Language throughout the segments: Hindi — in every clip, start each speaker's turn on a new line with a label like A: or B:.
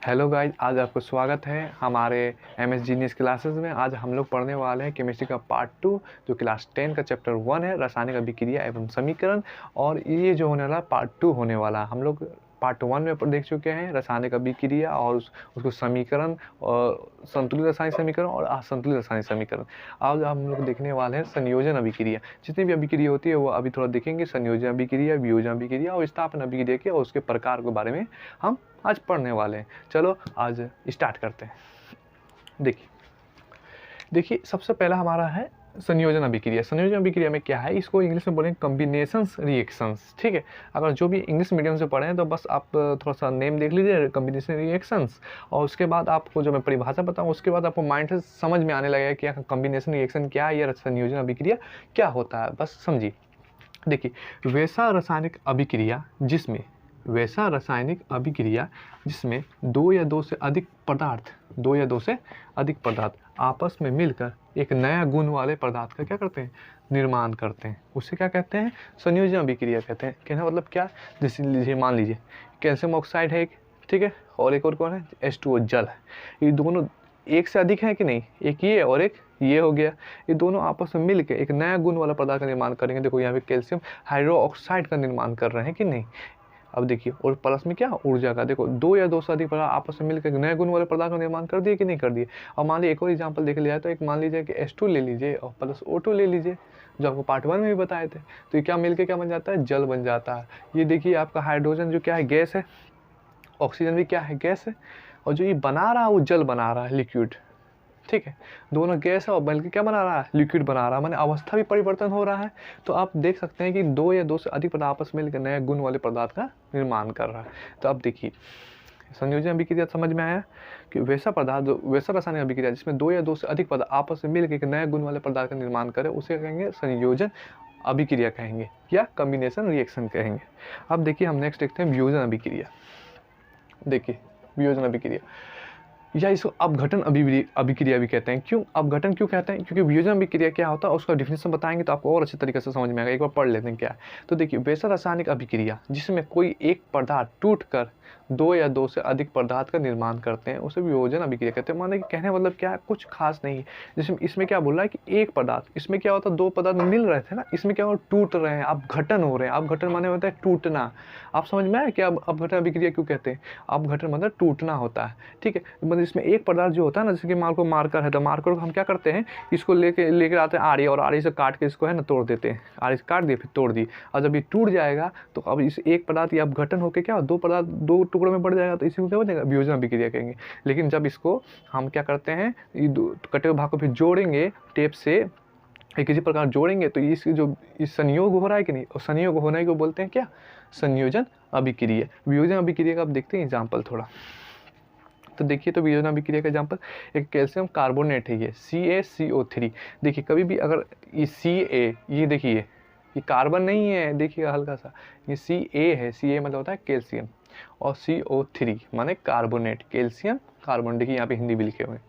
A: हेलो गाइस, आज आपको स्वागत है हमारे एमएस जीनियस क्लासेस में। आज हम लोग पढ़ने वाले हैं केमिस्ट्री का पार्ट 2 जो क्लास 10 का चैप्टर 1 है, रासायनिक अभिक्रिया एवं समीकरण। और ये जो होने वाला पार्ट 2 होने वाला, हम लोग पार्ट 1 में देख चुके हैं रासायनिक अभिक्रिया और उसको समीकरण और संतुलित रासायनिक समीकरण और असंतुलित रासायनिक समीकरण। आज हम लोग देखने वाले हैं संयोजन अभिक्रिया। जितनी भी अभिक्रिया होती है वो अभी थोड़ा देखेंगे। संयोजन अभिक्रिया, वियोजन अभिक्रिया और स्थापन अभिक्रिया के और उसके प्रकार के बारे में हम आज पढ़ने वाले हैं। चलो आज स्टार्ट करते हैं। देखिए सबसे पहला हमारा है संयोजन अभिक्रिया। संयोजन अभिक्रिया में क्या है, इसको इंग्लिश में बोलेंगे कॉम्बिनेशंस रिएक्शंस। ठीक है, अगर जो भी इंग्लिश मीडियम से पढ़े हैं तो बस आप थोड़ा सा नेम देख लीजिए, कॉम्बिनेशन रिएक्शंस, और उसके बाद आपको जो मैं परिभाषा बताऊँ उसके बाद आपको माइंड से समझ में आने लगेगा कि कॉम्बिनेशन रिएक्शन क्या है या संयोजन अभिक्रिया क्या होता है, बस समझिए। देखिए वैसा रासायनिक अभिक्रिया जिसमें दो या दो से अधिक पदार्थ आपस में मिलकर एक नया गुण वाले पदार्थ का क्या करते हैं, निर्माण करते हैं, उसे क्या कहते हैं, संयोजन अभिक्रिया कहते हैं। कहना मतलब क्या, जैसे लीजिए मान लीजिए कैल्शियम ऑक्साइड है एक, ठीक है, और एक और कौन है, H2O जल है। ये दोनों एक से अधिक है कि नहीं, एक ये और एक ये हो गया, ये दोनों आपस में मिलकर एक नया गुण वाला पदार्थ का निर्माण करेंगे। देखो यहाँ पे कैल्शियम हाइड्रोक्साइड का निर्माण कर रहे हैं कि नहीं। अब देखिए, और प्लस में क्या ऊर्जा का, देखो दो या दो से अधिक पदार्थ आपस में मिलकर नए गुण वाले पदार्थ का निर्माण कर दिए कि नहीं कर दिए। अब मान लीजिए एक और एग्जांपल देख लिया है, तो एक मान लीजिए कि H2 ले लीजिए और प्लस O2 ले लीजिए, जो आपको पार्ट 1 में भी बताए थे। तो ये क्या मिलकर क्या बन जाता है, जल बन जाता है। ये देखिए आपका हाइड्रोजन जो क्या है, गैस है, ऑक्सीजन भी क्या है, गैस है, और जो ये बना रहा है वो जल बना रहा है, लिक्विड। ठीक है, दोनों गैस है और बल्कि क्या बना रहा है, लिक्विड बना रहा है, माने अवस्था भी परिवर्तन हो रहा है। तो आप देख सकते हैं कि दो या दो से अधिक पदार्थ आपस में मिलकर नए गुण वाले पदार्थ का निर्माण कर रहा है। तो अब देखिए संयोजन अभिक्रिया समझ में आया कि वैसा रासायनिक अभिक्रिया जिसमें दो या दो से अधिक पदार्थ आपस में मिलकर एक नए गुण वाले पदार्थ का निर्माण करे, उसे कहेंगे संयोजन अभिक्रिया कहेंगे या कॉम्बिनेशन रिएक्शन कहेंगे। अब देखिए हम नेक्स्ट देखते हैं वियोजन अभिक्रिया। देखिए वियोजन अभिक्रिया या इसको अपघटन अभिक्रिया भी कहते हैं। क्यों अपघटन क्यों कहते हैं, क्योंकि वियोजन अभिक्रिया क्या होता है उसका डिफिनेशन बताएंगे तो आपको और अच्छे तरीके से समझ में आएगा। एक बार पढ़ लेते हैं क्या है। तो देखिए वैसा रासायनिक अभिक्रिया जिसमें कोई एक पदार्थ टूटकर दो या दो से अधिक पदार्थ का निर्माण करते हैं उसे वियोजन अभिक्रिया कहते हैं। माने कि कहने मतलब क्या है, कुछ खास नहीं है। जिसमें इसमें क्या बोल रहा है कि एक पदार्थ, इसमें क्या होता है दो पदार्थ मिल रहे थे ना, इसमें क्या हो टूट रहे हैं, अपघटन हो रहे हैं। अपघटन माने होता है टूटना। आप समझ में आया कि अब अपघटन अभिक्रिया क्यों कहते हैं, अपघटन मतलब टूटना होता है। ठीक है, मतलब इसमें एक पदार्थ जो होता है ना, जैसे कि मान लो मार्कर है, तो मार्कर को हम क्या करते हैं, इसको लेकर आते हैं आरी, और आरी से काट के इसको है ना तोड़ देते हैं, आरी से काट दिए फिर तोड़ दी। और जब ये टूट जाएगा तो अब इस एक पदार्थ या अपघटन होकर क्या दो पदार्थ दो टुकड़ों में बढ़ जाएगा, तो इसी को क्या बनेगा, वियोजन अभिक्रिया कहेंगे। लेकिन जब इसको हम क्या करते हैं, कटे हुए भाग को फिर जोड़ेंगे टेप से, एक किसी प्रकार जोड़ेंगे, तो इस संयोग हो रहा है कि नहीं, और संयोग होने को बोलते हैं क्या, संयोजन अभिक्रिया। वियोजन अभिक्रिया का आप देखते हैं एग्जाम्पल थोड़ा। तो देखिए तो वियोजन अभिक्रिया का एग्जाम्पल एक कैल्शियम कार्बोनेट है, ये CaCO3। देखिए कभी भी अगर ये Ca, ये देखिए ये कार्बन नहीं है, देखिएगा हल्का सा, ये Ca है, Ca मतलब होता है कैल्शियम, और CO3 माने कार्बोनेट, कैल्शियम कार्बोनेट। देखिए यहाँ पे हिंदी भी लिखे हुए हैं।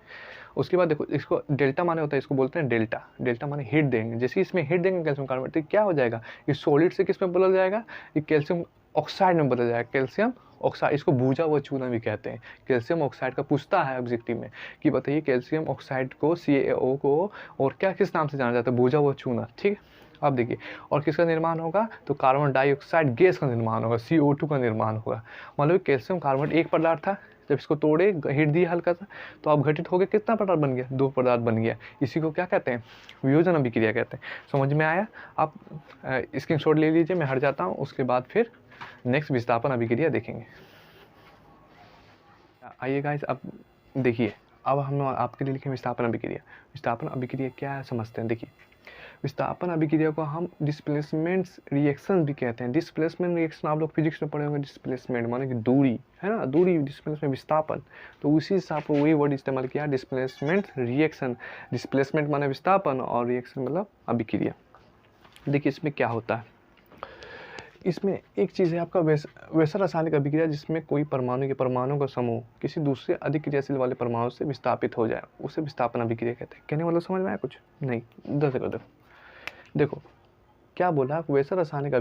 A: उसके बाद देखो इसको डेल्टा माने होता है, इसको बोलते हैं डेल्टा माने हीट देंगे। जैसे इसमें हीट देंगे कैल्शियम कार्बोनेट, तो क्या हो जाएगा, ये सॉलिड से किस में बदल जाएगा, ये कैल्शियम ऑक्साइड में बदल जाएगा, कैल्शियम ऑक्साइड। इसको भूजा हुआ चूना भी कहते हैं। कैल्शियम ऑक्साइड का पूछता है ऑब्जेक्टिव में कि बताइए कैल्शियम ऑक्साइड को, CaO को और क्या किस नाम से जाना जाता है, भूजा हुआ चूना। ठीक है, अब देखिए और किसका निर्माण होगा, तो कार्बन डाइऑक्साइड गैस का निर्माण होगा, CO2 का निर्माण होगा। मतलब कैल्शियम कार्बोनेट एक पदार्थ था, जब इसको तोड़े हीट दिया हल्का सा, तो अब घटित हो गया कितना पदार्थ बन गया, दो पदार्थ बन गया। इसी को क्या कहते हैं, वियोजन अभिक्रिया कहते हैं। समझ में आया। आप स्क्रीनशॉट ले लीजिए, मैं हट जाता हूँ, उसके बाद फिर नेक्स्ट विस्थापन अभिक्रिया देखेंगे। आइए गाइस, अब देखिए अब हम आपके लिए लिखे विस्थापन अभिक्रिया। विस्थापन अभिक्रिया क्या है समझते हैं। देखिए विस्थापन अभिक्रिया को हम डिस्प्लेसमेंट रिएक्शन भी कहते हैं। डिस्प्लेसमेंट रिएक्शन आप लोग फिजिक्स में पढ़े होंगे, डिस्प्लेसमेंट माने कि दूरी है ना, दूरी, डिस्प्लेसमेंट विस्थापन, तो उसी हिसाब से वही वर्ड इस्तेमाल किया, डिस्प्लेसमेंट रिएक्शन। डिस्प्लेसमेंट माने विस्थापन और रिएक्शन मतलब अभिक्रिया। देखिए इसमें क्या होता है, इसमें एक चीज़ है आपका वैसा रासायनिक अभिक्रिया जिसमें कोई परमाणु का समूह किसी दूसरे अधिक क्रियाशील वाले परमाणु से विस्थापित हो जाए, उसे विस्थापन अभिक्रिया कहते हैं। कहने मतलब समझ में आया कुछ नहीं, देखो क्या बोला, वैसा रासायनिक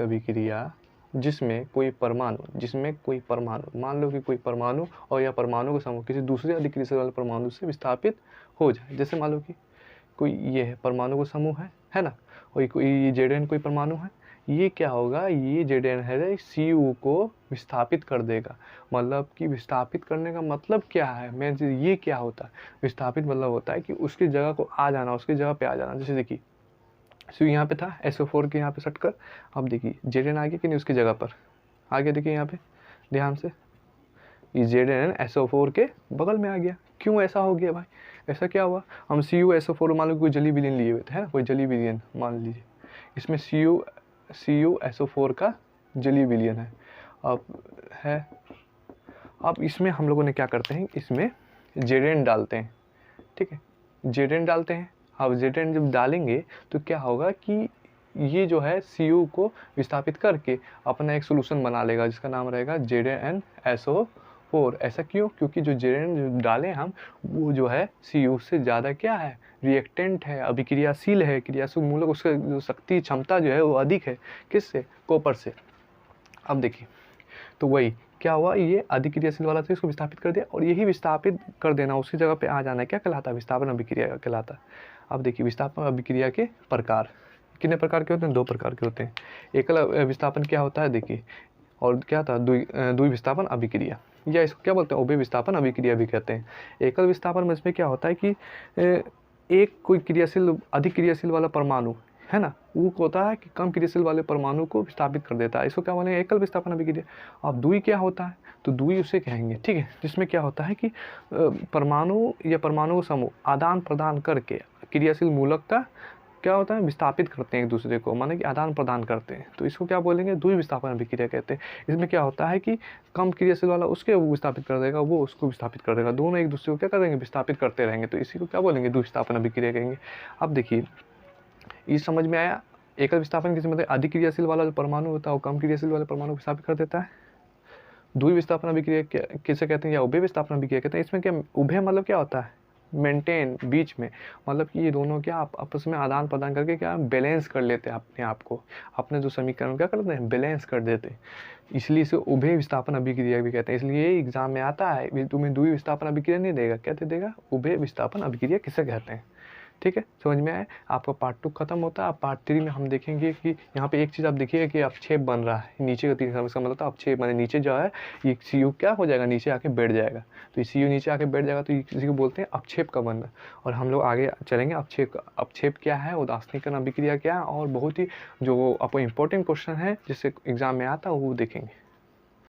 A: अभिक्रिया जिसमें कोई परमाणु मान लो कि कोई परमाणु और या परमाणु का समूह किसी दूसरे अधिक्रियाशील वाले परमाणु से विस्थापित हो जाए। जैसे मान लो कि कोई ये है परमाणु का समूह है ना, और कोई Zn कोई परमाणु है, ये क्या होगा, ये Zn है Cu को विस्थापित कर देगा। मतलब कि विस्थापित करने का मतलब क्या है, मेन चीज़ ये क्या होता है, विस्थापित मतलब होता है कि उसकी जगह को आ जाना, उसकी जगह पे आ जाना। जैसे देखिए Cu यहाँ पे था, SO4 के यहाँ पे सट कर, अब देखिए Zn आ गया कि नहीं उसकी जगह पर आ गया। देखिए यहाँ पे ध्यान से, ये Zn SO4 के बगल में आ गया। क्यों ऐसा हो गया भाई, ऐसा क्या हुआ, हम CuSO4 मान लो कोई जली विलयन लिए हुए थे, है ना, कोई जली विलयन मान लीजिए, इसमें CuSO4 का जली विलयन है। अब इसमें हम लोगों ने क्या करते हैं, इसमें Zn डालते हैं, ठीक है, Zn डालते हैं। अब Zn जब डालेंगे तो क्या होगा कि ये जो है Cu को विस्थापित करके अपना एक सोल्यूशन बना लेगा जिसका नाम रहेगा ZnSO4। ऐसा क्यों, क्योंकि जो Zn जो डालें हम वो जो है Cu से ज़्यादा क्या है, रिएक्टेंट है, अभिक्रियाशील है, क्रियाशील मूलक, उसका जो शक्ति क्षमता जो है वो अधिक है, किससे, कॉपर से। अब देखिए तो वही क्या हुआ, ये अधिक्रियाशील वाला था, इसको विस्थापित कर दिया, और यही विस्थापित कर देना उसकी जगह पे आ जाना है, क्या कहलाता है, विस्थापन अभिक्रिया कहलाता है। अब देखिए विस्थापन अभिक्रिया के प्रकार कितने प्रकार के होते हैं, 2 प्रकार के होते हैं। एकल विस्थापन क्या होता है देखिए, और क्या था द्वि विस्थापन अभिक्रिया, या इसको क्या बोलते हैं, उभय विस्थापन अभिक्रिया भी कहते हैं। एकल विस्थापन में इसमें क्या होता है कि एक कोई क्रियाशील अधिक क्रियाशील वाला परमाणु है ना, वो होता है कि कम क्रियाशील वाले परमाणु को विस्थापित कर देता है, इसको क्या बोलेंगे, एकल विस्थापन अभिक्रिया। अब द्वि क्या होता है, तो द्वि उसे कहेंगे, ठीक है, जिसमें क्या होता है कि परमाणु या परमाणु का समूह आदान प्रदान करके क्रियाशील मूलक का क्या होता है, विस्थापित करते हैं एक दूसरे को, माने कि आदान प्रदान करते हैं, तो इसको क्या बोलेंगे, द्वि विस्थापन अभिक्रिया कहते हैं। इसमें क्या होता है कि कम क्रियाशील वाला उसके विस्थापित कर देगा, वो उसको विस्थापित कर देगा, दोनों एक दूसरे को क्या करेंगे, विस्थापित करते रहेंगे, तो इसी को क्या बोलेंगे, द्वि विस्थापन अभिक्रिया कहेंगे। अब देखिए ये समझ में आया, एकल विस्थापन किसी मतलब अधिक क्रियाशील वाला जो परमाणु होता है वो कम क्रियाशील वाले परमाणु को विस्थापित कर देता है। द्वि विस्थापन अभिक्रिया किसे कहते हैं, या उभय विस्थापन अभिक्रिया कहते हैं। इसमें क्या उभय मतलब क्या होता है, मेंटेन, बीच में, मतलब कि ये दोनों क्या आपस में आदान प्रदान करके क्या बैलेंस कर लेते हैं अपने आप को, अपने जो समीकरण क्या करते हैं, बैलेंस कर देते हैं, इसलिए इसे उभय विस्थापन अभिक्रिया भी कहते हैं। इसलिए एग्जाम में आता है, तुम्हें द्वि विस्थापन अभिक्रिया नहीं देगा, क्या दे देगा, उभय विस्थापन अभिक्रिया किसे कहते हैं। ठीक है, समझ में आया। आपका पार्ट 2 खत्म होता है। अब पार्ट 3 में हम देखेंगे कि यहाँ पे एक चीज़ आप देखिएगा कि अपक्षेप बन रहा है नीचे का 3 इसका मतलब था अपक्षेप, माने नीचे जो है ये CU क्या हो जाएगा, नीचे आके बैठ जाएगा। तो ये CU नीचे आके बैठ जाएगा तो इसी को बोलते हैं अपक्षेप का बनना। और हम लोग आगे चलेंगे अपक्षेप क्या है, उदासीनीकरण अभिक्रिया क्या है, और बहुत ही जो आपको इंपॉर्टेंट क्वेश्चन है जिससे एग्जाम में आता है वो देखेंगे।